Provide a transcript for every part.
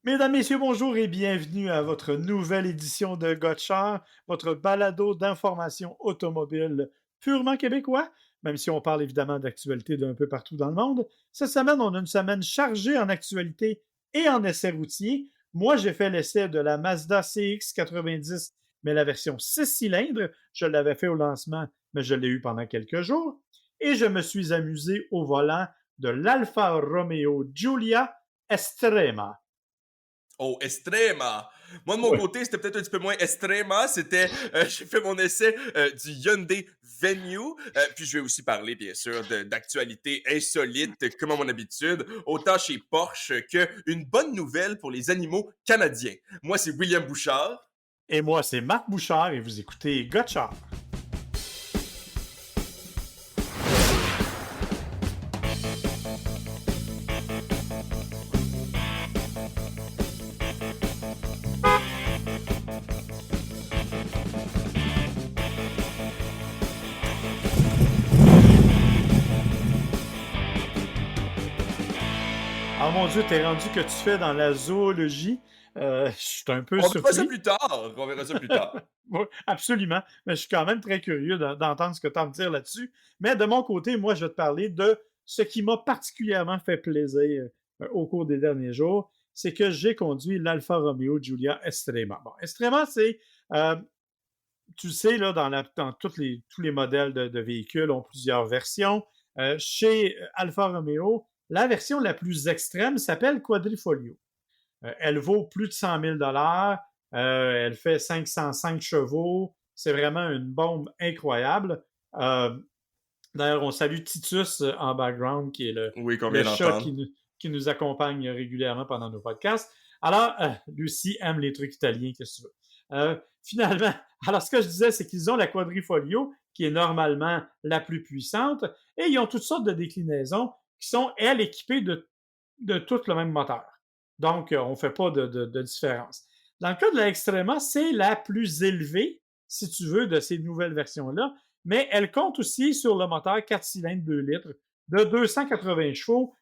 Mesdames, Messieurs, bonjour et bienvenue à votre nouvelle édition de Gotchard, votre balado d'information automobile purement québécois, même si on parle évidemment d'actualité d'un peu partout dans le monde. Cette semaine, on a une semaine chargée en actualité et en essais routiers. Moi, j'ai fait l'essai de la Mazda CX-90, mais la version 6 cylindres. Je l'avais fait au lancement, mais je l'ai eu pendant quelques jours. Et je me suis amusé au volant de l'Alfa Romeo Giulia Estrema. Oh, Extrema! Moi, de mon Oui. côté, c'était peut-être un petit peu moins Extrema. J'ai fait mon essai du Hyundai Venue. Puis je vais aussi parler, bien sûr, d'actualités insolites, comme à mon habitude, autant chez Porsche que une bonne nouvelle pour les animaux canadiens. Moi, c'est William Bouchard. Et moi, c'est Marc Bouchard et vous écoutez Gotchard. Ah mon Dieu, t'es rendu que tu fais dans la zoologie. Je suis un peu On verra ça surpris. plus tard. On verra ça plus tard. Oui, absolument. Mais je suis quand même très curieux d'entendre ce que tu as à me dire là-dessus. Mais de mon côté, moi, je vais te parler de ce qui m'a particulièrement fait plaisir au cours des derniers jours. C'est que j'ai conduit l'Alfa Romeo Giulia Estrema. Bon, Estrema, c'est, euh, tu sais, là, dans tous les modèles de véhicules ont plusieurs versions. Chez Alfa Romeo, la version la plus extrême s'appelle Quadrifoglio. Elle vaut plus de 100 000 elle fait 505 chevaux. C'est vraiment une bombe incroyable. Euh, D'ailleurs, on salue Titus en background, qui est Oui, qu'on le vient chat d'entendre. qui nous accompagne régulièrement pendant nos podcasts. Alors, Lucie aime les trucs italiens, qu'est-ce que tu veux. Finalement, alors ce que je disais, c'est qu'ils ont la Quadrifoglio, qui est normalement la plus puissante, et ils ont toutes sortes de déclinaisons qui sont, elles, équipées de tout le même moteur. Donc, on ne fait pas de différence. Dans le cas de la Extrema, c'est la plus élevée, si tu veux, de ces nouvelles versions-là, mais elle compte aussi sur le moteur 4 cylindres 2 litres de 280 chevaux,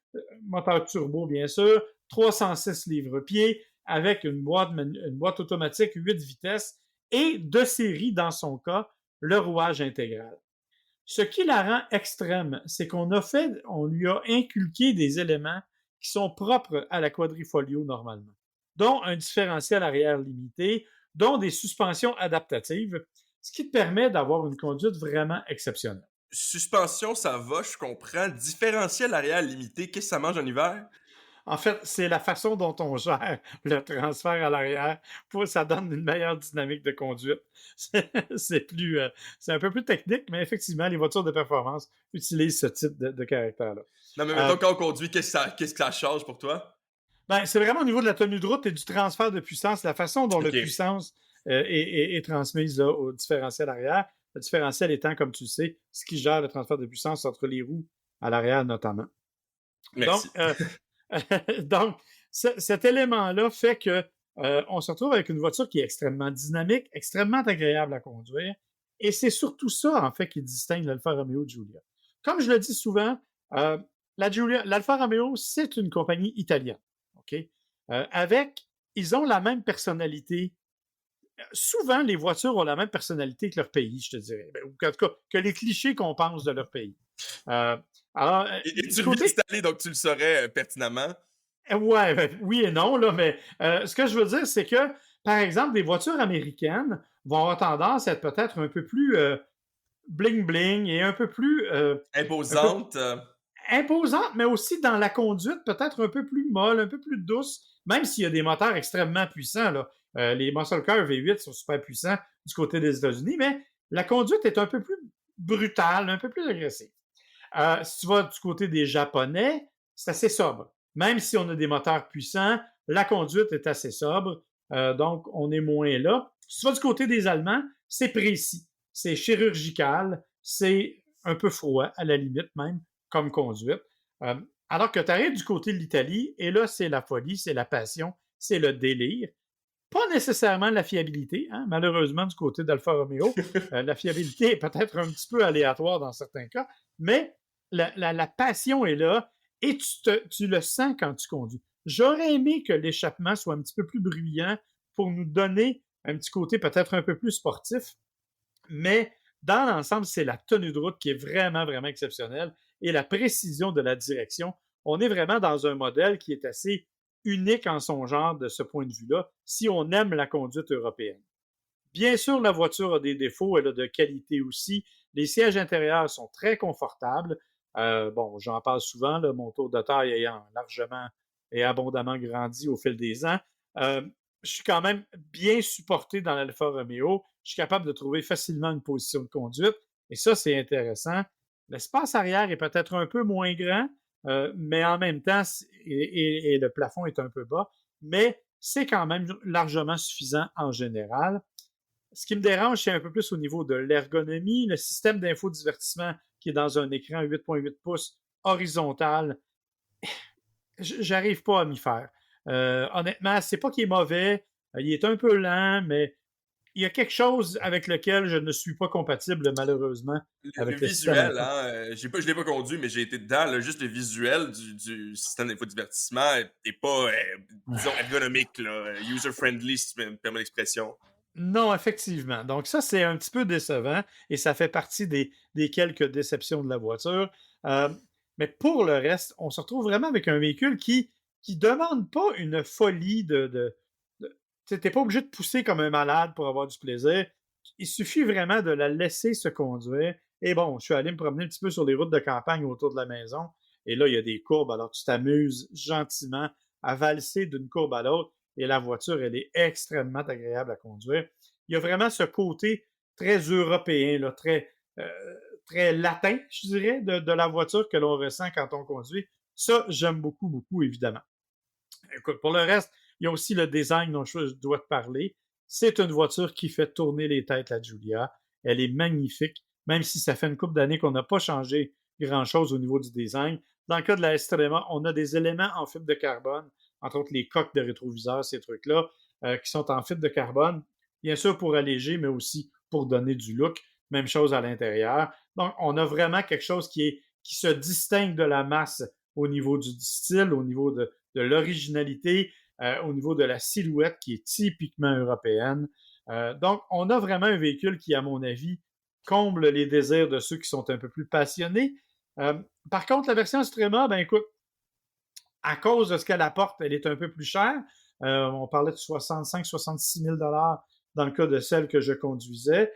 moteur turbo bien sûr, 306 livres-pieds, avec une boîte automatique 8 vitesses et de série dans son cas, le rouage intégral. Ce qui la rend extrême, c'est on lui a inculqué des éléments qui sont propres à la Quadrifoglio normalement, dont un différentiel arrière limité, dont des suspensions adaptatives, ce qui te permet d'avoir une conduite vraiment exceptionnelle. Suspension, ça va, je comprends. Différentiel arrière limité, qu'est-ce que ça mange en hiver? En fait, c'est la façon dont on gère le transfert à l'arrière pour ça donne une meilleure dynamique de conduite. C'est plus, c'est un peu plus technique, mais effectivement, les voitures de performance utilisent ce type de caractère-là. Non, mais Euh, mettons, quand on conduit, qu'est-ce que ça change pour toi? Ben, c'est vraiment au niveau de la tenue de route et du transfert de puissance, la façon dont la OK. puissance est transmise là, au différentiel arrière. Le différentiel étant, comme tu le sais, ce qui gère le transfert de puissance entre les roues à l'arrière notamment. Donc, Merci. donc cet élément-là fait que on se retrouve avec une voiture qui est extrêmement dynamique, extrêmement agréable à conduire. Et c'est surtout ça, en fait, qui distingue l'Alfa Romeo Giulia. Comme je le dis souvent, euh, l'Alfa Romeo, c'est une compagnie italienne. OK? Avec, ils ont la même personnalité. Souvent, les voitures ont la même personnalité que leur pays, je te dirais. Ou en tout cas, que les clichés qu'on pense de leur pays. Euh, alors, Et du tu le vis côté, installé, donc tu le saurais pertinemment. ouais, oui et non, là, mais ce que je veux dire, c'est que, par exemple, des voitures américaines vont avoir tendance à être peut-être un peu plus bling-bling et un peu Imposante. imposantes, mais aussi dans la conduite, peut-être un peu plus molle, un peu plus douce, même s'il y a des moteurs extrêmement puissants. Là. Les muscle car V8 sont super puissants du côté des États-Unis, mais la conduite est un peu plus brutale, un peu plus agressive. Si tu vas du côté des Japonais, c'est assez sobre. Même si on a des moteurs puissants, la conduite est assez sobre, donc on est moins là. Si tu vas du côté des Allemands, c'est précis, c'est chirurgical, c'est un peu froid, à la limite même, comme conduite. Euh, alors que tu arrives du côté de l'Italie, et là, c'est la folie, c'est la passion, c'est le délire. Pas nécessairement la fiabilité, hein? Malheureusement, du côté d'Alfa Romeo, la fiabilité est peut-être un petit peu aléatoire dans certains cas, mais la passion est là et tu le sens quand tu conduis. J'aurais aimé que l'échappement soit un petit peu plus bruyant pour nous donner un petit côté peut-être un peu plus sportif, mais dans l'ensemble, c'est la tenue de route qui est vraiment, vraiment exceptionnelle et la précision de la direction. On est vraiment dans un modèle qui est assez unique en son genre de ce point de vue-là, si on aime la conduite européenne. Bien sûr, la voiture a des défauts, elle a de qualité aussi. Les sièges intérieurs sont très confortables. Bon, j'en parle souvent, là, mon tour de taille ayant largement et abondamment grandi au fil des ans. Euh, je suis quand même bien supporté dans l'Alfa Romeo. Je suis capable de trouver facilement une position de conduite. Et ça, c'est intéressant. L'espace arrière est peut-être un peu moins grand, mais en même temps, et le plafond est un peu bas, mais c'est quand même largement suffisant en général. Ce qui me dérange, c'est un peu plus au niveau de l'ergonomie. Le système d'infodivertissement qui est dans un écran 8.8 pouces horizontal, j'arrive pas à m'y faire. Honnêtement, c'est pas qu'il est mauvais, il est un peu lent, mais il y a quelque chose avec lequel je ne suis pas compatible, malheureusement, Le avec le système visuel, info. hein, je l'ai pas conduit, mais j'ai été dedans, là, juste le visuel du système d'infodivertissement est pas, disons, ergonomique, là, user-friendly, si tu me permets l'expression. Non, effectivement. Donc ça, c'est un petit peu décevant et ça fait partie des quelques déceptions de la voiture. Euh, mais pour le reste, on se retrouve vraiment avec un véhicule qui demande pas une folie tu n'es pas obligé de pousser comme un malade pour avoir du plaisir. Il suffit vraiment de la laisser se conduire. Et bon, je suis allé me promener un petit peu sur les routes de campagne autour de la maison. Et là, il y a des courbes. Alors, tu t'amuses gentiment à valser d'une courbe à l'autre et la voiture, elle est extrêmement agréable à conduire. Il y a vraiment ce côté très européen, là, euh, très latin, je dirais, de la voiture que l'on ressent quand on conduit. Ça, j'aime beaucoup, beaucoup, évidemment. Écoute, pour le reste, il y a aussi le design dont je dois te parler. C'est une voiture qui fait tourner les têtes, la Giulia. Elle est magnifique, même si ça fait une couple d'années qu'on n'a pas changé grand-chose au niveau du design. Dans le cas de la Estrema, on a des éléments en fibre de carbone, entre autres les coques de rétroviseurs, ces trucs-là, qui sont en fibre de carbone, bien sûr pour alléger, mais aussi pour donner du look. Même chose à l'intérieur. Donc, on a vraiment quelque chose qui se distingue de la masse au niveau du style, au niveau de l'originalité, au niveau de la silhouette qui est typiquement européenne. Donc, on a vraiment un véhicule qui, à mon avis, comble les désirs de ceux qui sont un peu plus passionnés. Par contre, la version Strema, ben écoute, à cause de ce qu'elle apporte, elle est un peu plus chère. On parlait de 65-66 000 dans le cas de celle que je conduisais.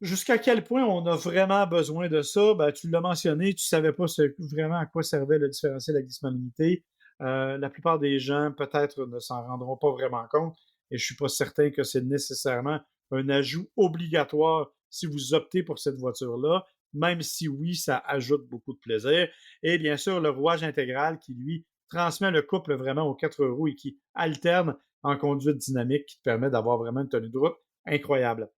Jusqu'à quel point on a vraiment besoin de ça? Ben, tu l'as mentionné, tu ne savais pas vraiment à quoi servait le différentiel à glissement limité. La plupart des gens, peut-être, ne s'en rendront pas vraiment compte et je ne suis pas certain que c'est nécessairement un ajout obligatoire si vous optez pour cette voiture-là, même si oui, ça ajoute beaucoup de plaisir. Et bien sûr, le rouage intégral qui, lui, transmet le couple vraiment aux 4 roues et qui alterne en conduite dynamique qui te permet d'avoir vraiment une tenue de route incroyable.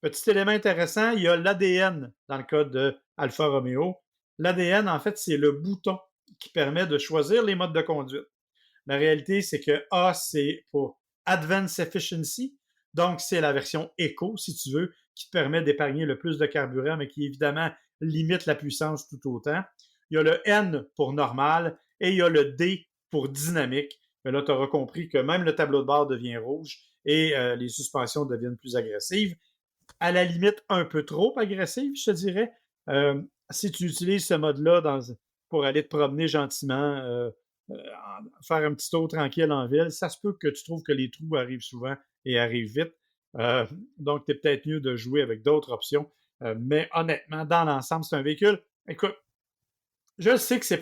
Petit élément intéressant, il y a l'ADN dans le cas de Alfa Romeo. L'ADN, en fait, c'est le bouton qui permet de choisir les modes de conduite. La réalité, c'est que A, c'est pour Advanced Efficiency, donc c'est la version Eco, si tu veux, qui te permet d'épargner le plus de carburant, mais qui évidemment limite la puissance tout autant. Il y a le N pour normal et il y a le D pour dynamique. Mais là, tu auras compris que même le tableau de bord devient rouge et les suspensions deviennent plus agressives à la limite un peu trop agressive, je te dirais. Si tu utilises ce mode-là pour aller te promener gentiment, faire un petit tour tranquille en ville, ça se peut que tu trouves que les trous arrivent souvent et arrivent vite. Donc, c'est peut-être mieux de jouer avec d'autres options. Mais honnêtement, dans l'ensemble, c'est un véhicule. Écoute, je sais que c'est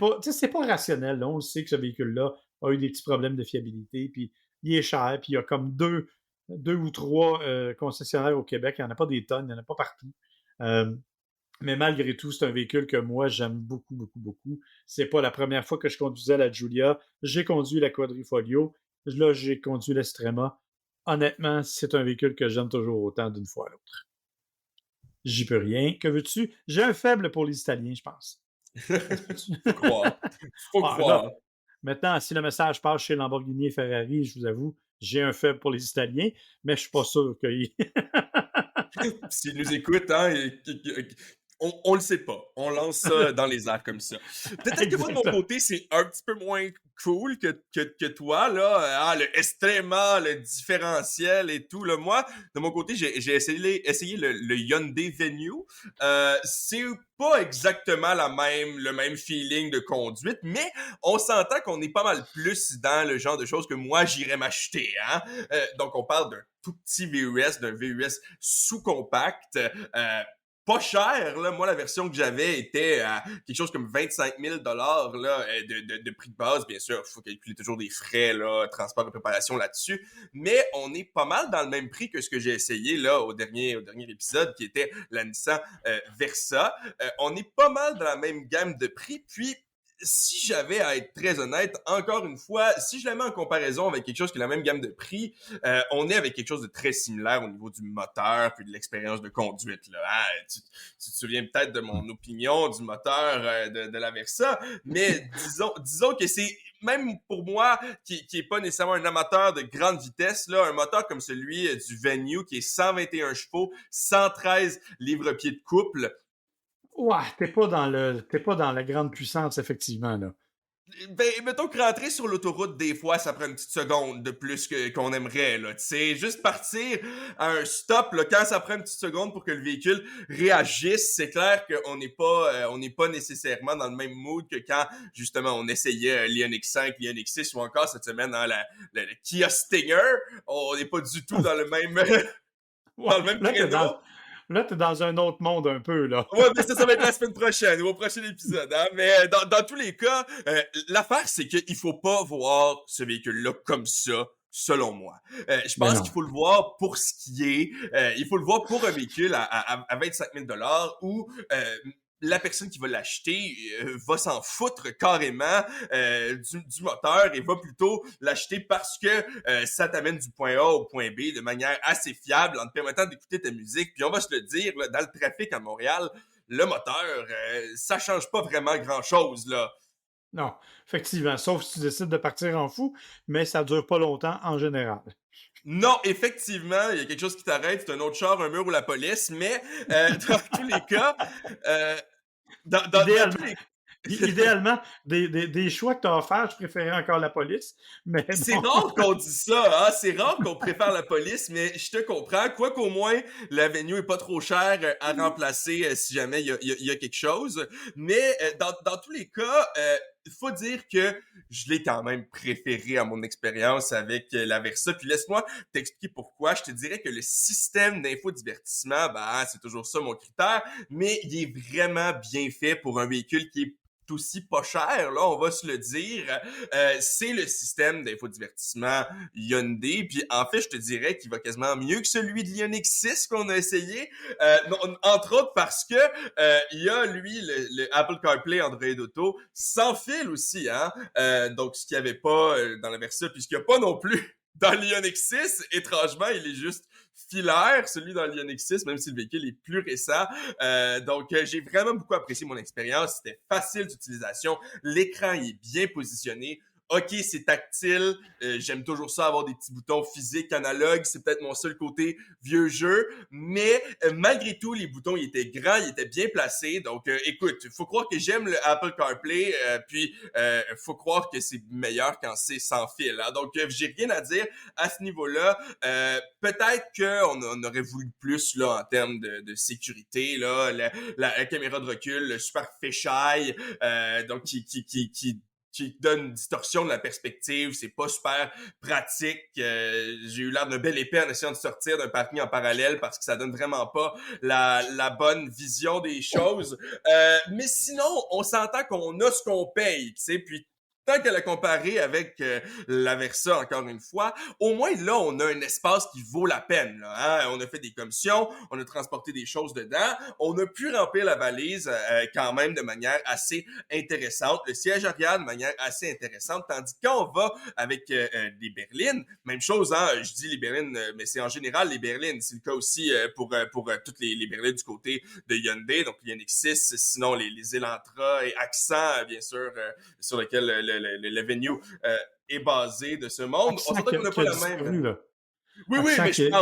pas rationnel. Là. On le sait que ce véhicule-là a eu des petits problèmes de fiabilité, puis il est cher, puis il y a comme deux ou trois concessionnaires au Québec. Il n'y en a pas des tonnes, il n'y en a pas partout. Euh, mais malgré tout, c'est un véhicule que moi, j'aime beaucoup, beaucoup, beaucoup. C'est pas la première fois que je conduisais la Giulia. J'ai conduit la Quadrifoglio. Là, j'ai conduit l'Estrema. Honnêtement, c'est un véhicule que j'aime toujours autant d'une fois à l'autre. J'y peux rien. Que veux-tu? J'ai un faible pour les Italiens, je pense. Faut croire. Faut Ah, là, croire. maintenant, si le message passe chez Lamborghini et Ferrari, je vous avoue, j'ai un faible pour les Italiens, mais je suis pas sûr qu'ils... S'ils nous écoutent, hein, On le sait pas. On lance ça dans les airs comme ça. Peut-être que moi, de mon Exactement. côté, c'est un petit peu moins cool que toi, là. Ah, le extrêmement, le différentiel et tout. Là. Moi, de mon côté, j'ai essayé le Hyundai Venue. C'est pas exactement le même feeling de conduite, mais on s'entend qu'on est pas mal plus dans le genre de choses que moi, j'irais m'acheter. Hein? Donc, on parle d'un tout petit VUS, d'un VUS sous-compact. Pas cher, là. Moi, la version que j'avais était à quelque chose comme 25 000 là, de prix de base. Bien sûr, il faut calculer toujours des frais, là, transport et préparation là-dessus. Mais on est pas mal dans le même prix que ce que j'ai essayé, là, au dernier épisode, qui était la Nissan Versa. On est pas mal dans la même gamme de prix. Puis, si j'avais à être très honnête, encore une fois, si je la mets en comparaison avec quelque chose qui est la même gamme de prix, on est avec quelque chose de très similaire au niveau du moteur puis de l'expérience de conduite. Là. Ah, tu te souviens peut-être de mon opinion du moteur de la Versa, mais disons que c'est même pour moi qui est pas nécessairement un amateur de grande vitesse, là, un moteur comme celui du Venue qui est 121 chevaux, 113 livres-pieds de couple. Ouais, t'es pas dans la grande puissance, effectivement, là. Ben, mettons que rentrer sur l'autoroute, des fois, ça prend une petite seconde de plus qu'on aimerait, là. Tu sais, juste partir à un stop, là, quand ça prend une petite seconde pour que le véhicule réagisse, c'est clair on n'est pas nécessairement dans le même mood que quand, justement, on essayait l'Ioniq 5, l'Ioniq 6 ou encore cette semaine, hein, le Kia Stinger. On n'est pas du tout dans le même, Ouais, dans le même là, créneau. t'es dans un autre monde un peu, là. Ouais, mais ça va être la semaine prochaine ou au prochain épisode, hein. Mais dans tous les cas, l'affaire, c'est qu'il faut pas voir ce véhicule-là comme ça, selon moi. Je Ben pense qu'il non. faut le voir pour ce qui est. Il faut le voir pour un véhicule à 25 000 où la personne qui va l'acheter va s'en foutre carrément du moteur et va plutôt l'acheter parce que ça t'amène du point A au point B de manière assez fiable en te permettant d'écouter ta musique. Puis on va se le dire, là, dans le trafic à Montréal, le moteur, ça change pas vraiment grand-chose, là. Non, effectivement. Sauf si tu décides de partir en fou, mais ça dure pas longtemps en général. Non, effectivement, il y a quelque chose qui t'arrête, c'est un autre char, un mur ou la police, mais dans tous les cas, euh, dans tous Idéalement, les idéalement des choix que tu as offerts, je préférais encore la police, mais C'est bon. rare qu'on dise ça, hein? C'est rare qu'on préfère la police, mais je te comprends. Quoi qu'au moins, l'avenue est pas trop cher à remplacer si jamais il y a quelque chose. Mais dans tous les cas, il faut dire que je l'ai quand même préféré à mon expérience avec la Versa. Puis laisse-moi t'expliquer pourquoi. Je te dirais que le système d'infodivertissement, ben, c'est toujours ça mon critère, mais il est vraiment bien fait pour un véhicule qui est aussi pas cher, là, on va se le dire. C'est le système d'infodivertissement Hyundai. Puis en fait, je te dirais qu'il va quasiment mieux que celui de l'Ioniq 6 qu'on a essayé. Entre autres parce que il y a lui le Apple CarPlay Android Auto sans fil aussi, hein. Donc ce qu'il n'y avait pas dans la Versa, puis ce qu'il n'y a pas non plus dans l'Ioniq 6, étrangement, il est juste filaire, celui dans l'Ioniq 6, même si le véhicule est plus récent. Donc, j'ai vraiment beaucoup apprécié mon expérience. C'était facile d'utilisation. L'écran est bien positionné. OK, c'est tactile. J'aime toujours ça, avoir des petits boutons physiques, analogues. C'est peut-être mon seul côté vieux jeu. Mais malgré tout, les boutons, ils étaient grands, ils étaient bien placés. Donc, écoute, faut croire que j'aime le Apple CarPlay. Puis, faut croire que c'est meilleur quand c'est sans fil. Hein? Donc, j'ai rien à dire à ce niveau-là. Peut-être qu'on aurait voulu plus là en termes de sécurité. Là, la caméra de recul, le super fisheye, donc qui donne une distorsion de la perspective, c'est pas super pratique. J'ai eu l'air d'un bel épais en essayant de sortir d'un parking en parallèle parce que ça donne vraiment pas la bonne vision des choses. Mais sinon, on s'entend qu'on a ce qu'on paye, tu sais, puis tant qu'à la comparer avec la Versa, encore une fois, au moins là, on a un espace qui vaut la peine. Là, hein? On a fait des commissions, on a transporté des choses dedans, on a pu remplir la valise quand même de manière assez intéressante, le siège arrière de manière assez intéressante, tandis que quand on va avec les berlines, même chose, hein, je dis les berlines, mais c'est en général les berlines, c'est le cas aussi pour toutes les berlines du côté de Hyundai, donc l'Ioniq 6, sinon les Elantra et Accent, bien sûr, sur lequel le venue est basé de ce monde. On Accent s'entend qu'on n'a qui pas a la même. disparu, là. Oui, oui, Accent mais qui est...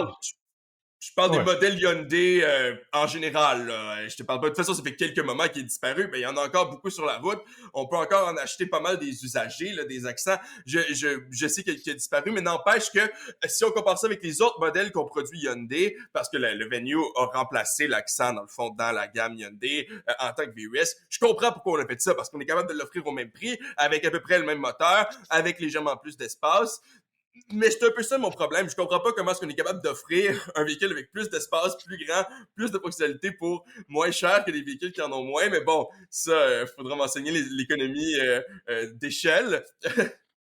Je parle des Ouais. modèles Hyundai en général. Là. Je te parle pas. De toute façon, ça fait quelques moments qu'il est disparu, mais il y en a encore beaucoup sur la route. On peut encore en acheter pas mal des usagers, là, des accents. Je sais qu'il a disparu, mais n'empêche que si on compare ça avec les autres modèles qu'on produit Hyundai, parce que le Venue a remplacé l'accent dans le fond dans la gamme Hyundai en tant que VUS, je comprends pourquoi on a fait ça, parce qu'on est capable de l'offrir au même prix, avec à peu près le même moteur, avec légèrement plus d'espace. Mais c'est un peu ça mon problème. Je comprends pas comment est-ce qu'on est capable d'offrir un véhicule avec plus d'espace, plus grand, plus de fonctionnalités pour moins cher que des véhicules qui en ont moins. Mais bon, ça, faudra m'enseigner l'économie d'échelle.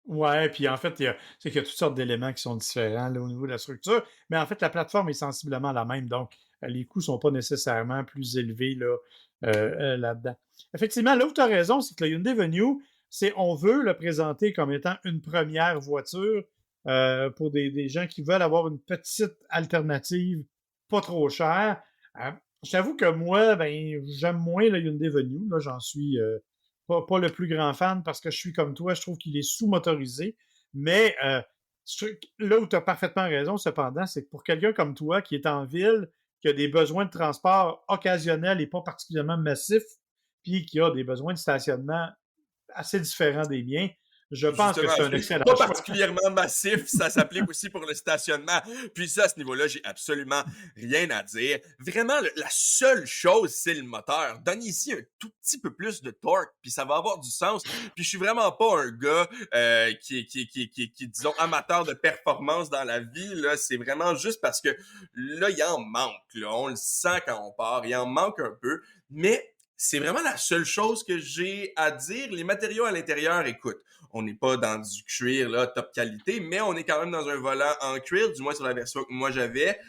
Ouais, puis en fait, c'est qu'il y a toutes sortes d'éléments qui sont différents là, au niveau de la structure, mais en fait, la plateforme est sensiblement la même, donc les coûts ne sont pas nécessairement plus élevés là, là-dedans. Effectivement, là où tu as raison, c'est que le Hyundai Venue, on veut le présenter comme étant une première voiture pour des gens qui veulent avoir une petite alternative pas trop chère. Je t'avoue que moi, ben, j'aime moins le Hyundai Venue, là, j'en suis pas le plus grand fan parce que je suis comme toi, je trouve qu'il est sous-motorisé. Mais là où tu as parfaitement raison, cependant, c'est que pour quelqu'un comme toi qui est en ville, qui a des besoins de transport occasionnels et pas particulièrement massifs, puis qui a des besoins de stationnement assez différents des miens, je pense que Justement, c'est un je suis excellent pas choix. particulièrement massif, ça s'applique aussi pour le stationnement. Puis ça, à ce niveau-là, j'ai absolument rien à dire. Vraiment, la seule chose, c'est le moteur. Donnez-y un tout petit peu plus de torque, puis ça va avoir du sens. Puis je suis vraiment pas un gars qui disons, amateur de performance dans la vie. Là, c'est vraiment juste parce que là, il en manque. Là, on le sent quand on part, il en manque un peu. Mais c'est vraiment la seule chose que j'ai à dire. Les matériaux à l'intérieur, écoute, on n'est pas dans du cuir là top qualité, mais on est quand même dans un volant en cuir, du moins sur la version que moi j'avais.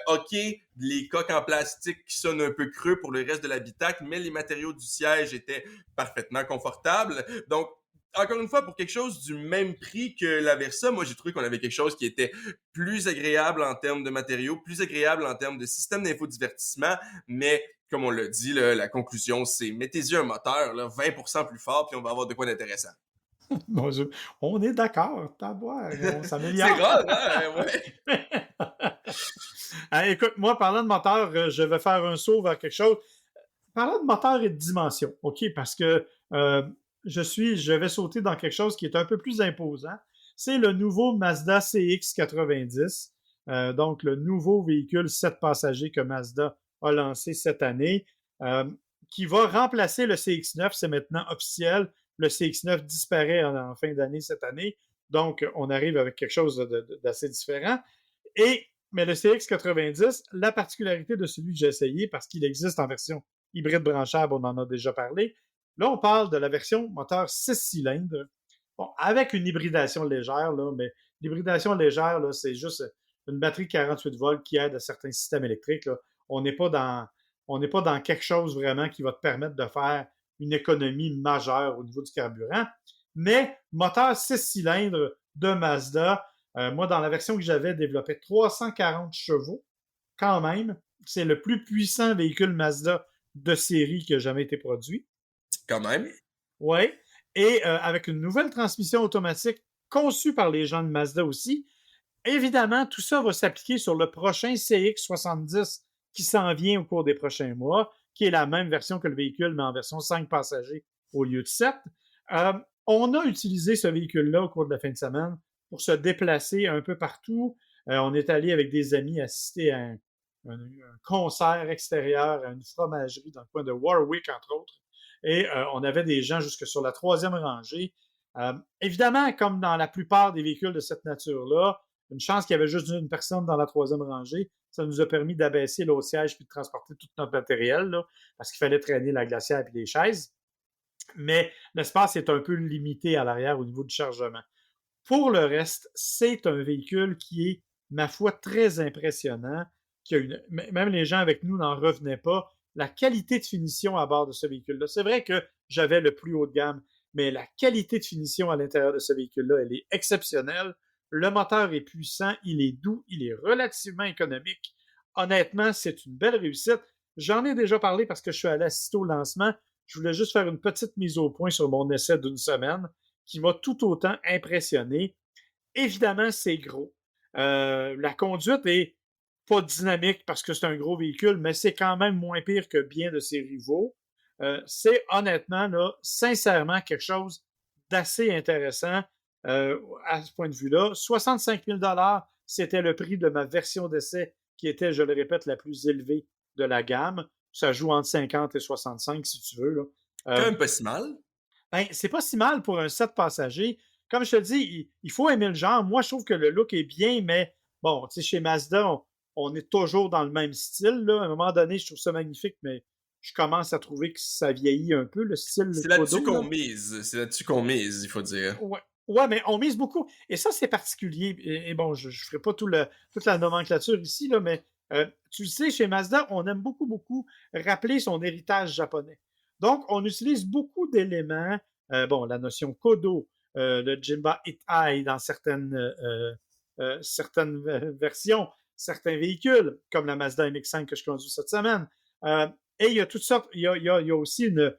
OK, les coques en plastique qui sonnent un peu creux pour le reste de l'habitacle, mais les matériaux du siège étaient parfaitement confortables. Donc, encore une fois, pour quelque chose du même prix que la Versa, moi j'ai trouvé qu'on avait quelque chose qui était plus agréable en termes de matériaux, plus agréable en termes de système d'infodivertissement, mais comme on l'a dit, là, la conclusion, c'est mettez-y un moteur là, 20% plus fort, puis on va avoir de quoi d'intéressant. Bonjour. On est d'accord, taboire, on C'est s'améliore. rare, hein? Ouais. Écoute, moi, parlant de moteur, je vais faire un saut vers quelque chose. Parlant de moteur et de dimension, OK, parce que je vais sauter dans quelque chose qui est un peu plus imposant. C'est le nouveau Mazda CX-90, donc le nouveau véhicule 7 passagers que Mazda a lancé cette année, qui va remplacer le CX-9, c'est maintenant officiel. Le CX-9 disparaît en fin d'année cette année, donc on arrive avec quelque chose d'assez différent. Mais le CX-90, la particularité de celui que j'ai essayé, parce qu'il existe en version hybride branchable, on en a déjà parlé. Là, on parle de la version moteur 6 cylindres, bon, avec une hybridation légère, là, mais l'hybridation légère, là, c'est juste une batterie de 48 volts qui aide à certains systèmes électriques. Là. On n'est pas dans quelque chose vraiment qui va te permettre de faire une économie majeure au niveau du carburant. Mais moteur 6 cylindres de Mazda, moi, dans la version que j'avais, développé 340 chevaux, quand même. C'est le plus puissant véhicule Mazda de série qui a jamais été produit. Quand même. Oui. Et avec une nouvelle transmission automatique conçue par les gens de Mazda aussi. Évidemment, tout ça va s'appliquer sur le prochain CX-70 qui s'en vient au cours des prochains mois, qui est la même version que le véhicule, mais en version 5 passagers au lieu de 7. On a utilisé ce véhicule-là au cours de la fin de semaine pour se déplacer un peu partout. On est allé avec des amis assister à un concert extérieur, à une fromagerie dans le coin de Warwick, entre autres. Et on avait des gens jusque sur la 3e rangée. Évidemment, comme dans la plupart des véhicules de cette nature-là, une chance qu'il y avait juste une personne dans la 3e rangée. Ça nous a permis d'abaisser l'autre siège puis de transporter tout notre matériel, là, parce qu'il fallait traîner la glacière et les chaises. Mais l'espace est un peu limité à l'arrière au niveau du chargement. Pour le reste, c'est un véhicule qui est, ma foi, très impressionnant. Même les gens avec nous n'en revenaient pas. La qualité de finition à bord de ce véhicule-là, c'est vrai que j'avais le plus haut de gamme, mais la qualité de finition à l'intérieur de ce véhicule-là, elle est exceptionnelle. Le moteur est puissant, il est doux, il est relativement économique. Honnêtement, c'est une belle réussite. J'en ai déjà parlé parce que je suis allé assister au lancement. Je voulais juste faire une petite mise au point sur mon essai d'une semaine qui m'a tout autant impressionné. Évidemment, c'est gros. La conduite est pas dynamique parce que c'est un gros véhicule, mais c'est quand même moins pire que bien de ses rivaux. C'est honnêtement, là, sincèrement, quelque chose d'assez intéressant à ce point de vue-là. 65 000 c'était le prix de ma version d'essai qui était, je le répète, la plus élevée de la gamme. Ça joue entre 50 et 65 si tu veux. Là. Quand même pas si mal. Ben, c'est pas si mal pour un 7 passagers. Comme je te dis, il faut aimer le genre. Moi, je trouve que le look est bien, mais bon, tu sais, chez Mazda, on est toujours dans le même style. Là. À un moment donné, je trouve ça magnifique, mais je commence à trouver que ça vieillit un peu, le style C'est là-dessus Kodo. qu'on Là. mise. C'est là-dessus qu'on mise, il faut dire. Ouais. Ouais, mais on mise beaucoup. Et ça, c'est particulier. Et bon, je ne ferai pas toute la nomenclature ici, là, mais tu le sais, chez Mazda, on aime beaucoup, beaucoup rappeler son héritage japonais. Donc, on utilise beaucoup d'éléments. Bon, la notion Kodo, le Jinba Itai dans certaines versions, certains véhicules, comme la Mazda MX-5 que je conduis cette semaine. Et il y a toutes sortes. Il y a aussi une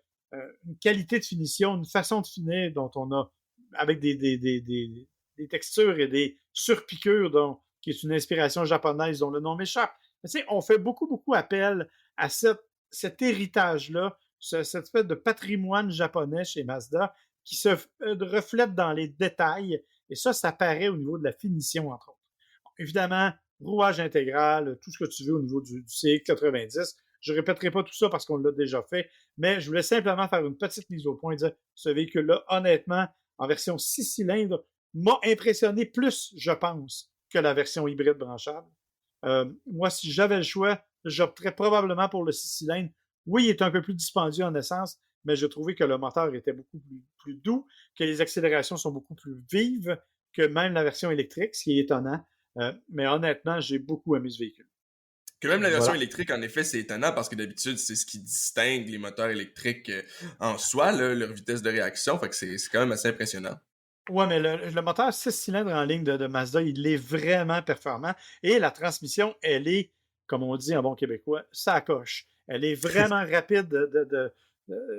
qualité de finition, une façon de finir dont on a avec des textures et des surpiqûres, qui est une inspiration japonaise dont le nom m'échappe. Mais, on fait beaucoup, beaucoup appel à cet héritage-là, cette espèce de patrimoine japonais chez Mazda qui se reflète dans les détails. Et ça paraît au niveau de la finition, entre autres. Bon, évidemment, rouage intégral, tout ce que tu veux au niveau du CX-90. Je ne répéterai pas tout ça parce qu'on l'a déjà fait, mais je voulais simplement faire une petite mise au point et dire ce véhicule-là, honnêtement, en version 6 cylindres, m'a impressionné plus, je pense, que la version hybride branchable. Moi, si j'avais le choix, j'opterais probablement pour le 6 cylindres. Oui, il est un peu plus dispendieux en essence, mais je trouvais que le moteur était beaucoup plus doux, que les accélérations sont beaucoup plus vives que même la version électrique, ce qui est étonnant. Mais honnêtement, j'ai beaucoup aimé ce véhicule. Que même la version Voilà. électrique, en effet, c'est étonnant parce que d'habitude, c'est ce qui distingue les moteurs électriques en soi, là, leur vitesse de réaction. Fait que c'est quand même assez impressionnant. Ouais, mais le moteur 6 cylindres en ligne de Mazda, il est vraiment performant. Et la transmission, elle est, comme on dit en bon québécois, ça coche. Elle est vraiment rapide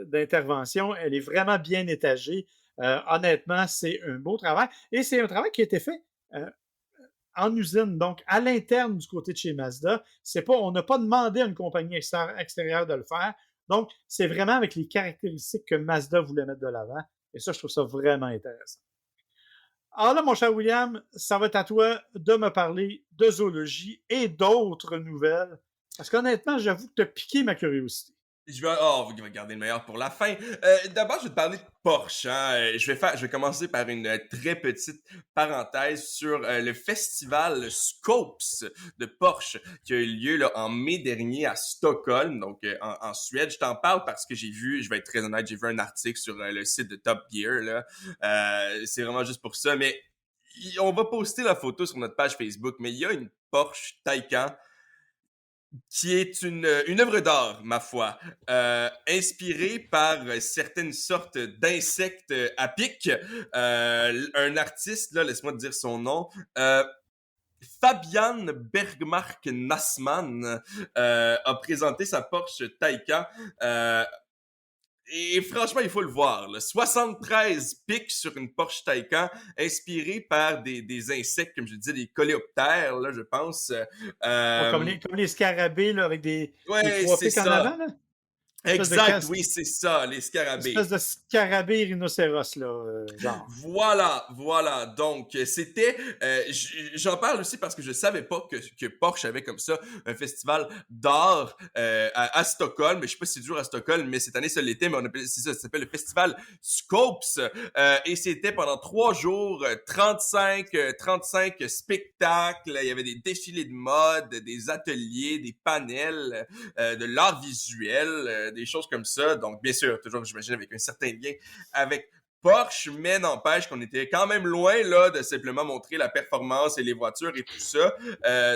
d'intervention. Elle est vraiment bien étagée. Honnêtement, c'est un beau travail. Et c'est un travail qui a été fait en usine, donc à l'interne du côté de chez Mazda. On n'a pas demandé à une compagnie extérieure de le faire. Donc, c'est vraiment avec les caractéristiques que Mazda voulait mettre de l'avant. Et ça, je trouve ça vraiment intéressant. Alors là, mon cher William, ça va être à toi de me parler de zoologie et d'autres nouvelles. Parce qu'honnêtement, j'avoue que tu as piqué ma curiosité. On va garder le meilleur pour la fin. D'abord, je vais te parler de Porsche. Hein. Je vais commencer par une très petite parenthèse sur le festival Scopes de Porsche qui a eu lieu là, en mai dernier à Stockholm, donc en Suède. Je t'en parle parce que je vais être très honnête, j'ai vu un article sur le site de Top Gear. Là. C'est vraiment juste pour ça. Mais on va poster la photo sur notre page Facebook, mais il y a une Porsche Taycan qui est une œuvre d'art, ma foi, inspirée par certaines sortes d'insectes à pic. Un artiste, là, laisse-moi te dire son nom, Fabian Bergmark Nassmann a présenté sa Porsche Taycan. Et franchement, il faut le voir. Là. 73 pics sur une Porsche Taycan, inspirée par des insectes, comme je disais, des coléoptères, là, je pense. Comme les scarabées là, avec des Ouais, trois c'est pics en avant. ça. Là. Exact, oui, c'est ça, les Une scarabées. espèce de scarabée rhinocéros, là, genre. Voilà. Donc, c'était... j'en parle aussi parce que je savais pas que Porsche avait comme ça un festival d'art à Stockholm. Je sais pas si c'est dur à Stockholm, mais cette année, ça l'était. Mais c'est ça s'appelle le festival Scopes. Et c'était pendant 3 jours, 35 spectacles. Il y avait des défilés de mode, des ateliers, des panels, de l'art visuel, des choses comme ça. Donc, bien sûr, toujours, j'imagine, avec un certain lien avec Porsche, mais n'empêche qu'on était quand même loin là de simplement montrer la performance et les voitures et tout ça.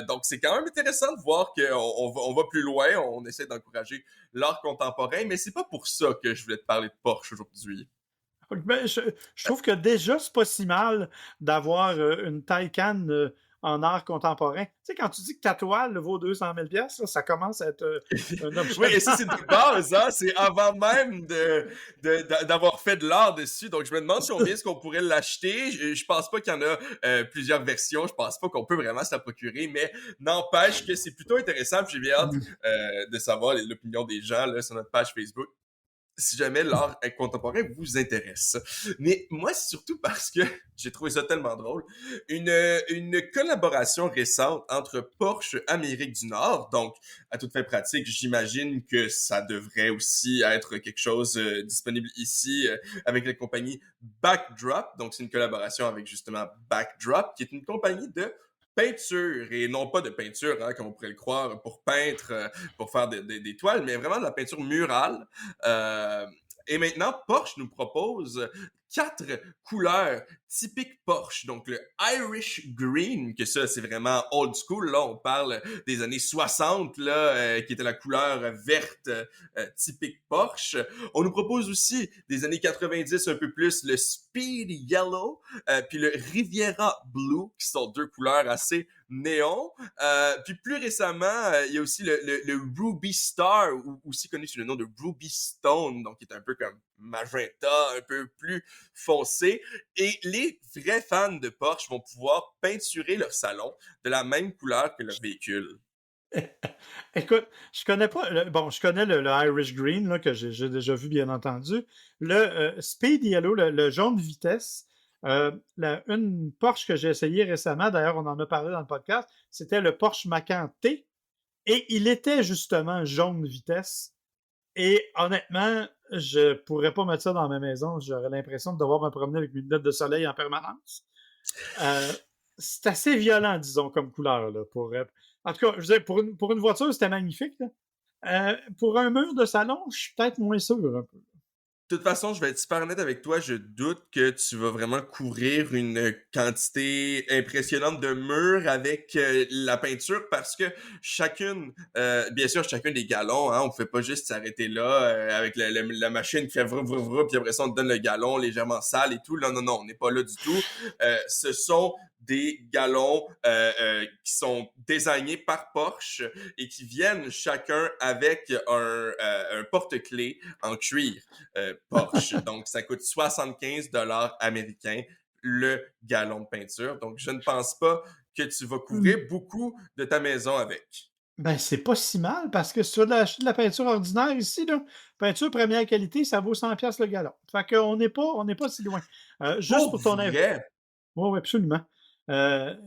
Donc, c'est quand même intéressant de voir qu'on va plus loin, on essaie d'encourager l'art contemporain, mais c'est pas pour ça que je voulais te parler de Porsche aujourd'hui. Ben, je trouve que déjà, c'est pas si mal d'avoir une Taycan en art contemporain. Tu sais, quand tu dis que ta toile vaut 200 000 là, ça commence à être un objet Oui, et ça, d'art. c'est de base, hein? C'est avant même d'avoir fait de l'art dessus. Donc, je me demande si on vient ce qu'on pourrait l'acheter. Je pense pas qu'il y en a plusieurs versions. Je pense pas qu'on peut vraiment se la procurer, mais n'empêche que c'est plutôt intéressant. Puis j'ai bien hâte de savoir l'opinion des gens là, sur notre page Facebook, si jamais l'art contemporain vous intéresse. Mais moi, c'est surtout parce que j'ai trouvé ça tellement drôle. Une collaboration récente entre Porsche Amérique du Nord, donc à toute fin pratique, j'imagine que ça devrait aussi être quelque chose disponible ici avec la compagnie Backdrop. Donc c'est une collaboration avec justement Backdrop, qui est une compagnie de peinture, et non pas de peinture, hein, comme on pourrait le croire, pour peindre, pour faire des toiles, mais vraiment de la peinture murale. Euh, et maintenant, Porsche nous propose 4 couleurs typiques Porsche. Donc, le Irish Green, que ça, c'est vraiment old school. Là, on parle des années 60, là, qui était la couleur verte typique Porsche. On nous propose aussi des années 90 un peu plus le Speed Yellow, puis le Riviera Blue, qui sont 2 couleurs assez néon. Puis plus récemment, il y a aussi le Ruby Star, ou aussi connu sous le nom de Ruby Stone, donc qui est un peu comme magenta, un peu plus foncé. Et les vrais fans de Porsche vont pouvoir peinturer leur salon de la même couleur que leur véhicule. Écoute, je connais pas. Bon, je connais le Irish Green là, que j'ai déjà vu, bien entendu. Le Speed Yellow, le jaune vitesse. Une Porsche que j'ai essayé récemment, d'ailleurs, on en a parlé dans le podcast, c'était le Porsche Macan T. Et il était justement jaune vitesse. Et honnêtement, je pourrais pas mettre ça dans ma maison. J'aurais l'impression de devoir me promener avec mes lunettes de soleil en permanence. Euh, c'est assez violent, disons, comme couleur. Là, en tout cas, je veux dire, pour une voiture, c'était magnifique. Là. Pour un mur de salon, je suis peut-être moins sûr un peu. De toute façon, je vais être super honnête avec toi, je doute que tu vas vraiment couvrir une quantité impressionnante de murs avec la peinture, parce que bien sûr, chacun des galons, hein, on ne fait pas juste s'arrêter là avec la machine qui fait vrr, vrr, vrr, puis après ça, on te donne le galon légèrement sale et tout. Là, non, non, on n'est pas là du tout. Ce sont des galons qui sont désignés par Porsche et qui viennent chacun avec un porte-clés en cuir Porsche. Donc, ça coûte 75 $ américains le gallon de peinture. Donc, je ne pense pas que tu vas couvrir beaucoup de ta maison avec. Ben, c'est pas si mal parce que si tu veux acheter de la peinture ordinaire ici, là, peinture première qualité, ça vaut 100$ le gallon. Fait qu'on n'est pas si loin. Juste Pour pour ton vrai? Oui, absolument.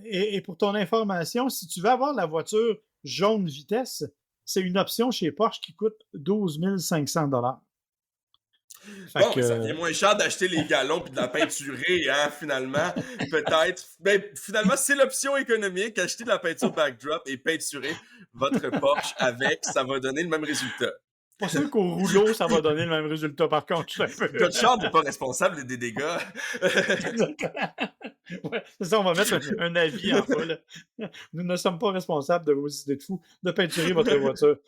Et pour ton information, si tu veux avoir la voiture jaune vitesse, c'est une option chez Porsche qui coûte 12 500$. Fait Bon, mais ça que, vient moins cher d'acheter les galons puis de la peinturer, hein, finalement. Peut-être. Ben, finalement, c'est l'option économique. Acheter de la peinture backdrop et peinturer votre Porsche avec, ça va donner le même résultat. pas sûr qu'au rouleau, ça va donner le même résultat, par contre, je suis un peu. Votre char n'est pas responsable des dégâts. Ouais, c'est ça, on va mettre un avis en bas. Là. Nous ne sommes pas responsables de vos idées de fou de peinturer votre voiture.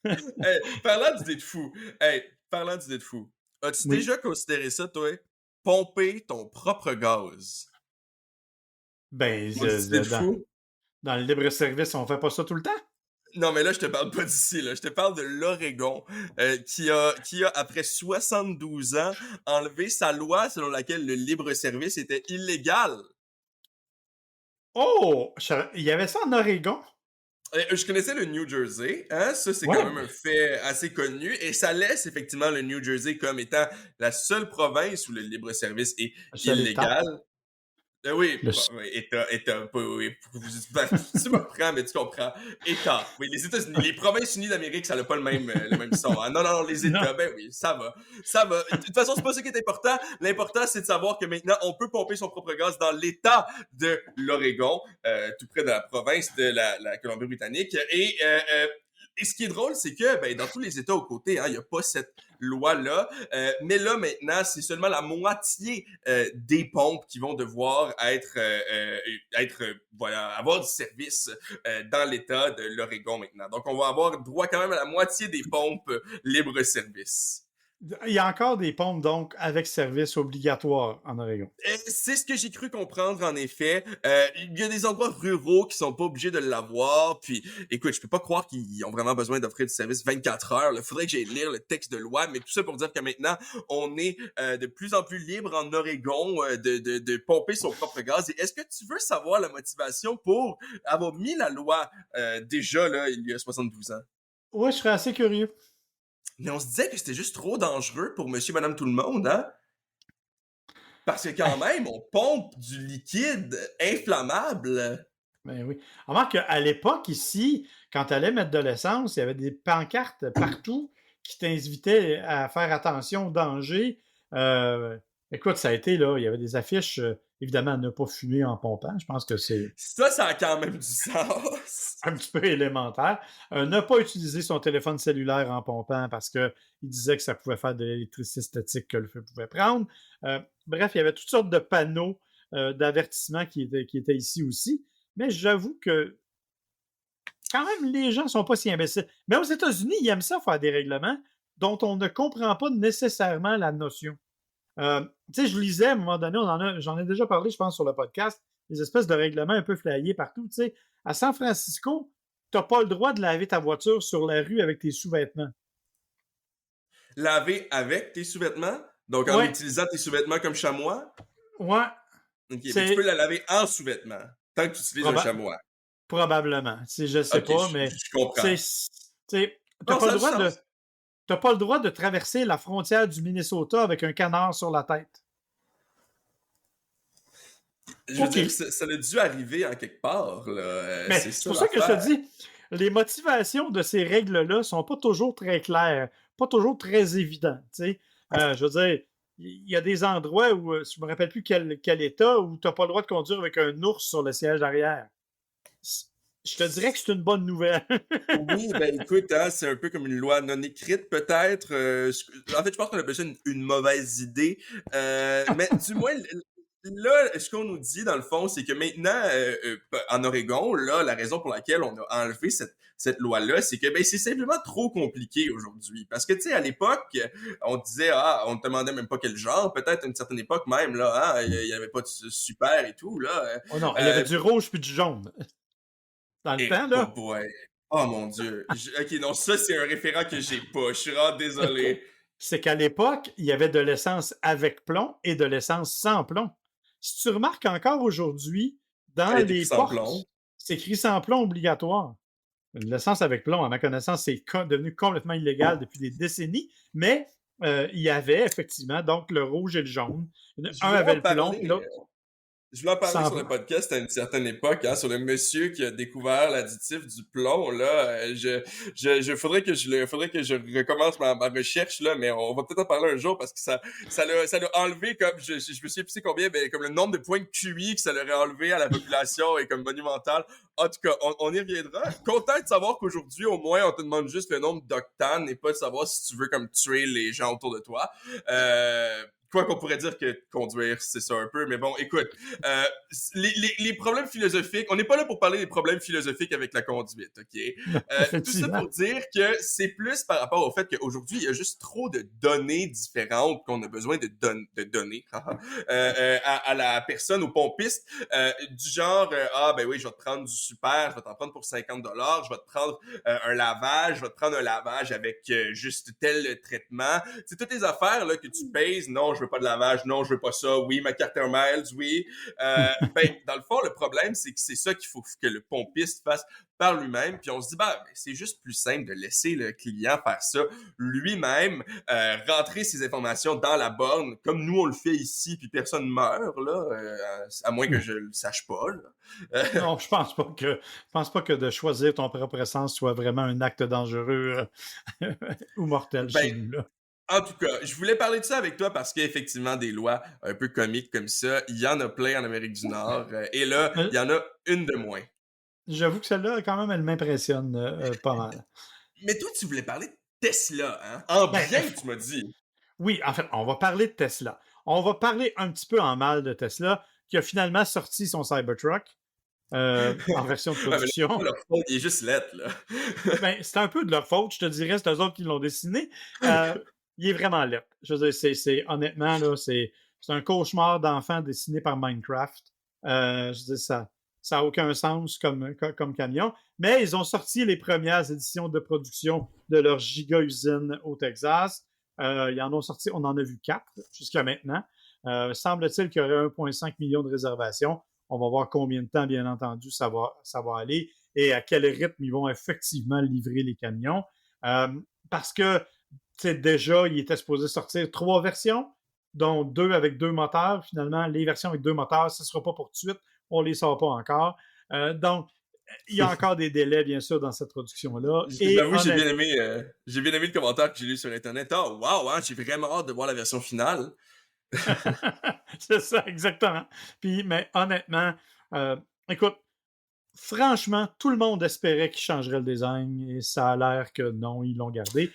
Hey, parlant d'idées de fou, as-tu Oui. déjà considéré ça, toi? Pomper ton propre gaz. Ben, Des idées de fou? dans le libre-service, on fait pas ça tout le temps. Non, mais là, je te parle pas d'ici, là. Je te parle de l'Oregon, qui a, après 72 ans, enlevé sa loi selon laquelle le libre-service était illégal. Oh! Il y avait ça en Oregon? Je connaissais le New Jersey, hein, ça c'est quand Ouais. même un fait assez connu, et ça laisse effectivement le New Jersey comme étant la seule province où le libre-service est C'est l'État. illégal. Oui, Le... bon, oui, État, oui, ben, tu me prends, mais tu comprends. État, oui, les États-Unis, les Provinces-Unies d'Amérique, ça n'a pas le même son. Hein. Non, non, non, les Non. États, ben oui, ça va, ça va. De toute façon, c'est pas ça qui est important. L'important, c'est de savoir que maintenant, on peut pomper son propre gaz dans l'État de l'Oregon, tout près de la province de la Colombie-Britannique. Et ce qui est drôle, c'est que dans tous les États aux côtés, hein, il n'y a pas cette loi-là. Mais là, maintenant, c'est seulement la moitié des pompes qui vont devoir avoir du service dans l'État de l'Oregon maintenant. Donc, on va avoir droit quand même à la moitié des pompes libre-service. Il y a encore des pompes, donc, avec service obligatoire en Oregon. C'est ce que j'ai cru comprendre, en effet. Il y a des endroits ruraux qui sont pas obligés de l'avoir. Puis, écoute, je peux pas croire qu'ils ont vraiment besoin d'offrir du service 24 heures. Il faudrait que j'aille lire le texte de loi. Mais tout ça pour dire que maintenant, on est de plus en plus libre en Oregon de pomper son propre gaz. Et est-ce que tu veux savoir la motivation pour avoir mis la loi déjà, là, il y a 72 ans? Ouais, je serais assez curieux. Mais on se disait que c'était juste trop dangereux pour monsieur, madame, tout le monde, hein? Parce que quand même, on pompe du liquide inflammable. Ben oui. Remarque qu'à l'époque, ici, quand tu allais mettre de l'essence, il y avait des pancartes partout qui t'invitaient à faire attention au danger. Euh, Écoute, ça a été là, il y avait des affiches, évidemment, à ne pas fumer en pompant. Je pense que c'est Ça a quand même du sens. un petit peu élémentaire. Ne pas utiliser son téléphone cellulaire en pompant parce qu'il disait que ça pouvait faire de l'électricité statique que le feu pouvait prendre. Bref, il y avait toutes sortes de panneaux d'avertissement qui étaient ici aussi. Mais j'avoue que quand même, les gens ne sont pas si imbéciles. Mais aux États-Unis, ils aiment ça faire des règlements dont on ne comprend pas nécessairement la notion. Tu sais, je lisais à un moment donné, j'en ai déjà parlé, je pense, sur le podcast, des espèces de règlements un peu flyés partout. Tu sais, à San Francisco, tu n'as pas le droit de laver ta voiture sur la rue avec tes sous-vêtements. Laver avec tes sous-vêtements, donc en Ouais, utilisant tes sous-vêtements comme chamois. ouais, Ok, mais tu peux c'est la laver en sous-vêtements, tant que tu utilises un proba- chamois. probablement. Je ne sais Ok, pas, mais je tu comprends. n'as Non, pas ça le a du droit de. sens. T'as pas le droit de traverser la frontière du Minnesota avec un canard sur la tête. Je veux OK. dire, ça a dû arriver en quelque part, là. Mais C'est c'est ça pour ça que je te l'affaire. dis, les motivations de ces règles-là sont pas toujours très claires, pas toujours très évidentes. Je veux dire, il y a des endroits où, je me rappelle plus quel État, où tu n'as pas le droit de conduire avec un ours sur le siège arrière. Je te dirais que c'est une bonne nouvelle. Oui, ben écoute, hein, c'est un peu comme une loi non écrite, peut-être. En fait, je pense qu'on appelle ça une mauvaise idée. Mais du moins, là, ce qu'on nous dit, dans le fond, c'est que maintenant, en Oregon, là, la raison pour laquelle on a enlevé cette loi-là, c'est que ben, c'est simplement trop compliqué aujourd'hui. Parce que, tu sais, à l'époque, on disait, ah, on ne demandait même pas quel genre, peut-être à une certaine époque même, là, hein, il y avait pas de super et tout, là. Oh non, il y avait Euh, du rouge puis du jaune. Dans le et temps, pas là. boy. Oh mon Dieu. Ok, non, ça, c'est un référent que j'ai pas. Je suis vraiment désolé. C'est qu'à l'époque, il y avait de l'essence avec plomb et de l'essence sans plomb. Si tu remarques encore aujourd'hui, Elle dans est écrite les sans portes, plomb. c'est écrit sans plomb obligatoire. L'essence avec plomb, à ma connaissance, c'est devenu complètement illégal depuis des décennies, mais il y avait effectivement donc le rouge et le jaune. Je Un voulais avait en le plomb, parler. l'autre Je voulais en parler sans sur le plomb. podcast à une certaine époque, hein, sur le monsieur qui a découvert l'additif du plomb, là. Faudrait faudrait que je recommence ma recherche, là, mais on va peut-être en parler un jour parce que ça l'a enlevé comme, je me souviens plus c'est combien, mais comme le nombre de points de QI que ça l'aurait enlevé à la population est comme monumental. En tout cas, on y reviendra. Content de savoir qu'aujourd'hui, au moins, on te demande juste le nombre d'octanes et pas de savoir si tu veux comme tuer les gens autour de toi. Quoi qu'on pourrait dire que conduire, c'est ça un peu, mais bon, écoute, euh, les problèmes philosophiques, on n'est pas là pour parler des problèmes philosophiques avec la conduite, ok? Non, Tout ça effectivement. pour dire que c'est plus par rapport au fait qu'aujourd'hui, il y a juste trop de données différentes qu'on a besoin de donner à la personne, au pompiste, du genre, ah ben oui, je vais te prendre du super, je vais t'en prendre pour 50 $, je vais te prendre un lavage, je vais te prendre un lavage avec juste tel traitement. C'est toutes les affaires là, que tu pèses, non, je veux pas de lavage, non, je veux pas ça, oui, ma carte Air Miles, oui. Ben, dans le fond, le problème, c'est que c'est ça qu'il faut que le pompiste fasse par lui-même, puis on se dit, ben, c'est juste plus simple de laisser le client faire ça lui-même, rentrer ses informations dans la borne, comme nous on le fait ici, puis personne meurt, là, à moins que je le sache pas, là. Non, je pense pas que de choisir ton propre essence soit vraiment un acte dangereux ou mortel chez Ben, nous, là. en tout cas, je voulais parler de ça avec toi parce qu'effectivement, des lois un peu comiques comme ça, il y en a plein en Amérique du Nord. Et là, Euh, il y en a une de moins. J'avoue que celle-là, quand même, elle m'impressionne pas mal. Mais toi, tu voulais parler de Tesla, hein? En Ben, bien, tu m'as dit. oui, en fait, on va parler de Tesla. On va parler un petit peu en mal de Tesla, qui a finalement sorti son Cybertruck en version de Ouais, mais là, c'est pas production. leur faute, il est juste lettre, là. Ben, c'est un peu de leur faute, je te dirais, c'est eux autres qui l'ont dessiné. Euh, il est vraiment laid. Je veux dire, honnêtement, là, c'est un cauchemar d'enfant dessiné par Minecraft. Je veux dire, ça n'a aucun sens comme camion. Mais ils ont sorti les premières éditions de production de leur giga-usine au Texas. Ils en ont sorti, on en a vu 4 jusqu'à maintenant. Semble-t-il qu'il y aurait 1,5 million de réservations. On va voir combien de temps, bien entendu, ça va aller et à quel rythme ils vont effectivement livrer les camions. Parce que déjà, il était supposé sortir 3 versions, dont 2 avec 2 moteurs. Finalement, les versions avec 2 moteurs, ce ne sera pas pour tout de suite. On ne les sort pas encore. Donc, il y a encore des délais, bien sûr, dans cette production-là. J'avoue, j'ai bien aimé le commentaire que j'ai lu sur Internet. Oh, wow, hein, j'ai vraiment hâte de voir la version finale. C'est ça, exactement. Puis, mais honnêtement, écoute, franchement, tout le monde espérait qu'il changerait le design et ça a l'air que non, ils l'ont gardé.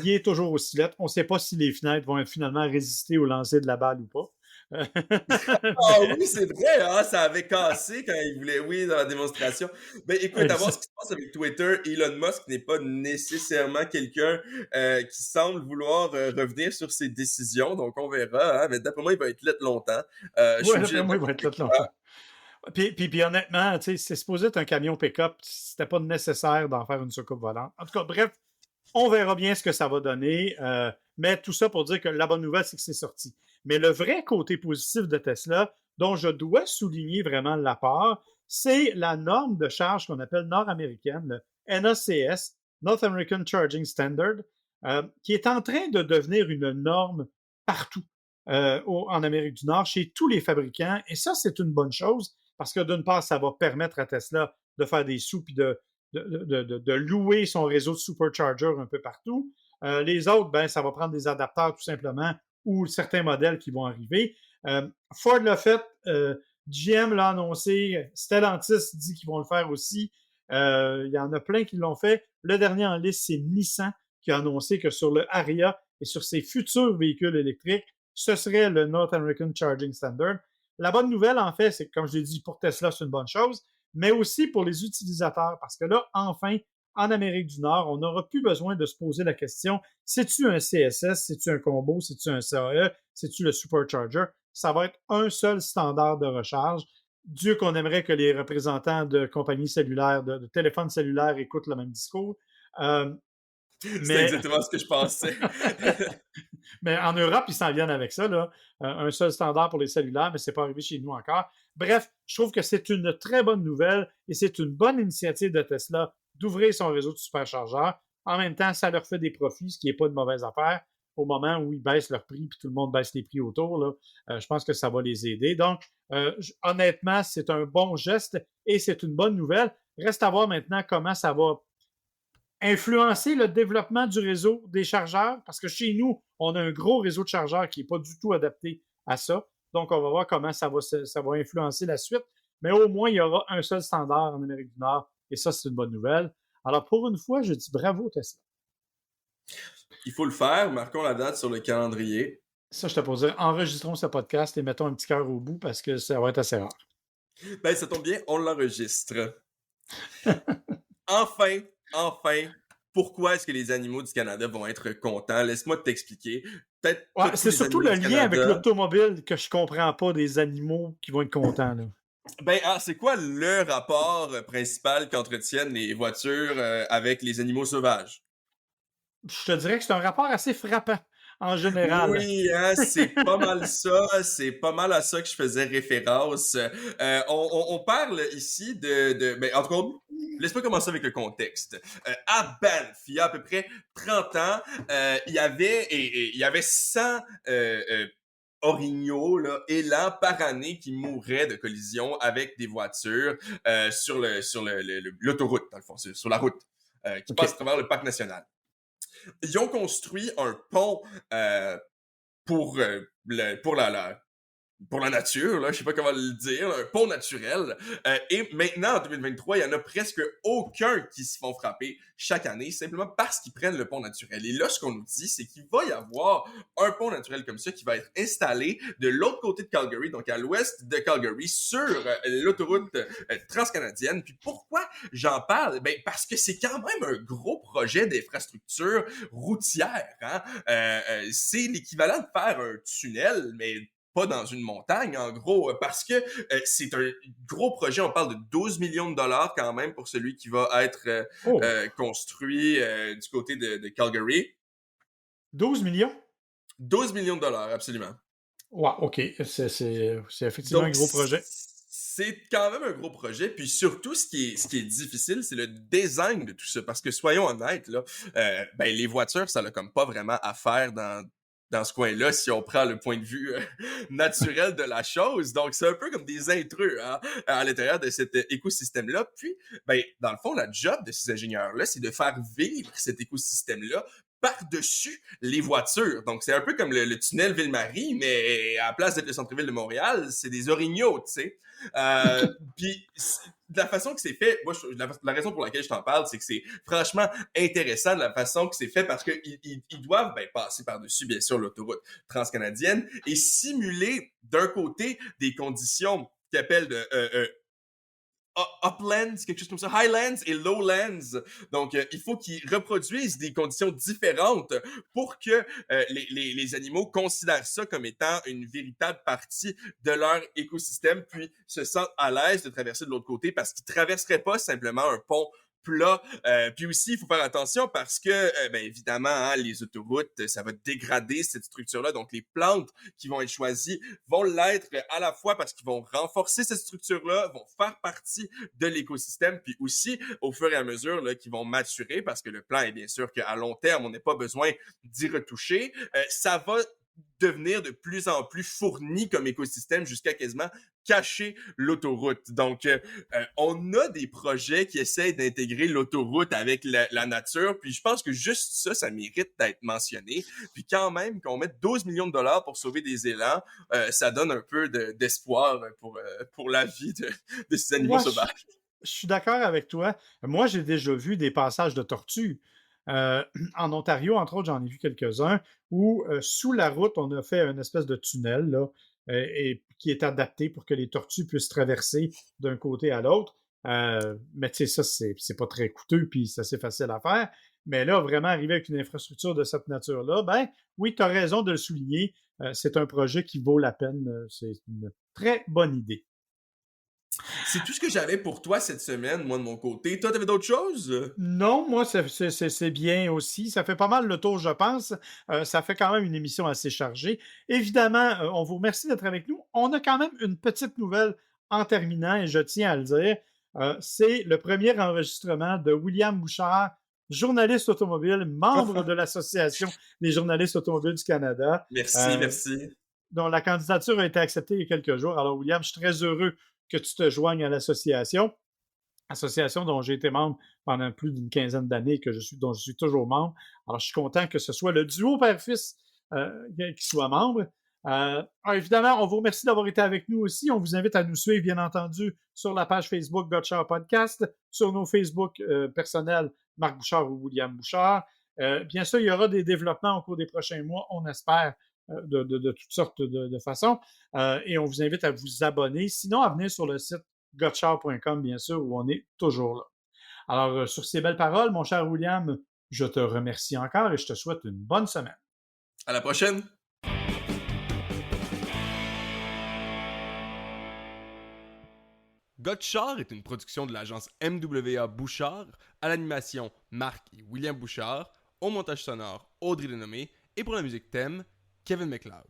Il est toujours aussi lettre. On ne sait pas si les fenêtres vont finalement résister au lancer de la balle ou pas. Ah oui, c'est vrai, hein, ça avait cassé quand il voulait, oui, dans la démonstration. Ben écoute, à voir ce qui se passe avec Twitter, Elon Musk n'est pas nécessairement quelqu'un qui semble vouloir revenir sur ses décisions, donc on verra, hein, mais d'après moi, il va être là longtemps. Oui, d'après moi, il va être là longtemps. Puis honnêtement, c'est supposé être un camion pick-up, c'était pas nécessaire d'en faire une soucoupe volante. En tout cas, bref, on verra bien ce que ça va donner, mais tout ça pour dire que la bonne nouvelle, c'est que c'est sorti. Mais le vrai côté positif de Tesla, dont je dois souligner vraiment l'apport, c'est la norme de charge qu'on appelle nord-américaine, le NACS, North American Charging Standard, qui est en train de devenir une norme partout en Amérique du Nord, chez tous les fabricants. Et ça, c'est une bonne chose, parce que d'une part, ça va permettre à Tesla de faire des sous puis de louer son réseau de supercharger un peu partout. Les autres, ben, ça va prendre des adapteurs tout simplement ou certains modèles qui vont arriver. Ford l'a fait, GM l'a annoncé, Stellantis dit qu'ils vont le faire aussi. Il y en a plein qui l'ont fait. Le dernier en liste, c'est Nissan qui a annoncé que sur le Ariya et sur ses futurs véhicules électriques, ce serait le North American Charging Standard. La bonne nouvelle, en fait, c'est que, comme je l'ai dit, pour Tesla, c'est une bonne chose, mais aussi pour les utilisateurs, parce que là, enfin, en Amérique du Nord, on n'aura plus besoin de se poser la question, c'est-tu un CSS, c'est-tu un combo, c'est-tu un CAE, c'est-tu le supercharger? Ça va être un seul standard de recharge. Dieu qu'on aimerait que les représentants de compagnies cellulaires, de téléphones cellulaires écoutent le même discours. C'est exactement ce que je pensais. Mais en Europe, ils s'en viennent avec ça, là. Un seul standard pour les cellulaires, mais ce n'est pas arrivé chez nous encore. Bref, je trouve que c'est une très bonne nouvelle et c'est une bonne initiative de Tesla d'ouvrir son réseau de superchargeurs. En même temps, ça leur fait des profits, ce qui n'est pas une mauvaise affaire. Au moment où ils baissent leur prix puis tout le monde baisse les prix autour, là, je pense que ça va les aider. Donc, honnêtement, c'est un bon geste et c'est une bonne nouvelle. Reste à voir maintenant comment ça va influencer le développement du réseau des chargeurs, parce que chez nous, on a un gros réseau de chargeurs qui n'est pas du tout adapté à ça. Donc, on va voir comment ça va influencer la suite. Mais au moins, il y aura un seul standard en Amérique du Nord, et ça, c'est une bonne nouvelle. Alors, pour une fois, je dis bravo, Tesla. Il faut le faire, marquons la date sur le calendrier. Ça, je te pose dire, enregistrons ce podcast et mettons un petit cœur au bout, parce que ça va être assez rare. Ben, ça tombe bien, on l'enregistre. Enfin, pourquoi est-ce que les animaux du Canada vont être contents? Laisse-moi t'expliquer. Peut-être c'est surtout le lien avec l'automobile que je comprends pas des animaux qui vont être contents. Là. Ben, c'est quoi le rapport principal qu'entretiennent les voitures avec les animaux sauvages? Je te dirais que c'est un rapport assez frappant. En général. Oui, hein, c'est pas mal ça. C'est pas mal à ça que je faisais référence. On parle ici ben, en tout cas, laisse-moi commencer avec le contexte. À Banff, il y a à peu près 30 ans, il y avait 100 orignaux, là, élans par année qui mouraient de collision avec des voitures sur l'autoroute, dans le fond, sur la route qui passe à travers le parc national. Ils ont construit un pont pour pour la nature, là, je sais pas comment le dire, un pont naturel. Et maintenant, en 2023, il y en a presque aucun qui se font frapper chaque année, simplement parce qu'ils prennent le pont naturel. Et là, ce qu'on nous dit, c'est qu'il va y avoir un pont naturel comme ça qui va être installé de l'autre côté de Calgary, donc à l'ouest de Calgary, sur l'autoroute transcanadienne. Puis pourquoi j'en parle? Ben, parce que c'est quand même un gros projet d'infrastructure routière. Hein? C'est l'équivalent de faire un tunnel, mais pas dans une montagne, en gros, parce que c'est un gros projet. On parle de 12 millions de dollars quand même pour celui qui va être Oh, construit du côté de Calgary. 12 millions? 12 millions de dollars, absolument. Ouais, OK. C'est effectivement un Donc, gros projet. c'est quand même un gros projet. Puis surtout, ce qui est difficile, c'est le design de tout ça. Parce que soyons honnêtes, là, ben, les voitures, ça n'a comme pas vraiment à faire dans ce coin-là, si on prend le point de vue naturel de la chose. Donc, c'est un peu comme des intrus hein, à l'intérieur de cet écosystème-là. Puis, ben, dans le fond, la job de ces ingénieurs-là, c'est de faire vivre cet écosystème-là par-dessus les voitures. Donc, c'est un peu comme le tunnel Ville-Marie, mais à la place d'être le centre-ville de Montréal, c'est des orignaux, tu sais. Puis, de la façon que c'est fait, moi, la raison pour laquelle je t'en parle, c'est que c'est franchement intéressant de la façon que c'est fait parce qu'ils doivent ben, passer par-dessus, bien sûr, l'autoroute transcanadienne et simuler d'un côté des conditions qu'ils appellent de uplands, quelque chose comme ça, highlands et lowlands. Donc, il faut qu'ils reproduisent des conditions différentes pour que les animaux considèrent ça comme étant une véritable partie de leur écosystème, puis se sentent à l'aise de traverser de l'autre côté parce qu'ils traverseraient pas simplement un pont plat. Puis aussi, il faut faire attention parce que, ben, évidemment, hein, les autoroutes, ça va dégrader cette structure-là. Donc, les plantes qui vont être choisies vont l'être à la fois parce qu'ils vont renforcer cette structure-là, vont faire partie de l'écosystème, puis aussi, au fur et à mesure là, qu'ils vont maturer, parce que le plan est bien sûr qu'à long terme, on n'a pas besoin d'y retoucher, ça va devenir de plus en plus fourni comme écosystème jusqu'à quasiment cacher l'autoroute. Donc, on a des projets qui essayent d'intégrer l'autoroute avec la nature, puis je pense que juste ça, ça mérite d'être mentionné. Puis quand même, qu'on mette 12 millions de dollars pour sauver des élans, ça donne un peu d'espoir pour la vie de ces animaux Ouais, sauvages. je suis d'accord avec toi. Moi, j'ai déjà vu des passages de tortues. Euh, En Ontario, entre autres, j'en ai vu quelques-uns où, sous la route, on a fait une espèce de tunnel là, et qui est adapté pour que les tortues puissent traverser d'un côté à l'autre. Mais tu sais, ça, c'est pas très coûteux, puis c'est assez facile à faire. Mais là, vraiment arriver avec une infrastructure de cette nature-là, ben oui, tu as raison de le souligner. C'est un projet qui vaut la peine. C'est une très bonne idée. C'est tout ce que j'avais pour toi cette semaine, moi de mon côté. Toi, t'avais d'autres choses? Non, moi, c'est bien aussi. Ça fait pas mal le tour, je pense. Ça fait quand même une émission assez chargée. Évidemment, on vous remercie d'être avec nous. On a quand même une petite nouvelle en terminant, et je tiens à le dire. C'est le premier enregistrement de William Bouchard, journaliste automobile, membre de l'Association des journalistes automobiles du Canada, Merci, euh, merci. dont la candidature a été acceptée il y a quelques jours. Alors, William, je suis très heureux que tu te joignes à l'association. Association dont j'ai été membre pendant plus d'une quinzaine d'années, dont je suis toujours membre. Alors, je suis content que ce soit le duo père-fils qui soit membre. Évidemment, on vous remercie d'avoir été avec nous aussi. On vous invite à nous suivre, bien entendu, sur la page Facebook Gotchard Podcast, sur nos Facebook personnels, Marc Bouchard ou William Bouchard. Bien sûr, il y aura des développements au cours des prochains mois, on espère, de toutes sortes de façons. Et on vous invite à vous abonner. Sinon, à venir sur le site gotchard.com, bien sûr, où on est toujours là. Alors, sur ces belles paroles, mon cher William, je te remercie encore et je te souhaite une bonne semaine. À la prochaine! Gotchard est une production de l'agence MWA Bouchard, à l'animation Marc et William Bouchard, au montage sonore Audrey Denomé et pour la musique thème Kevin MacLeod.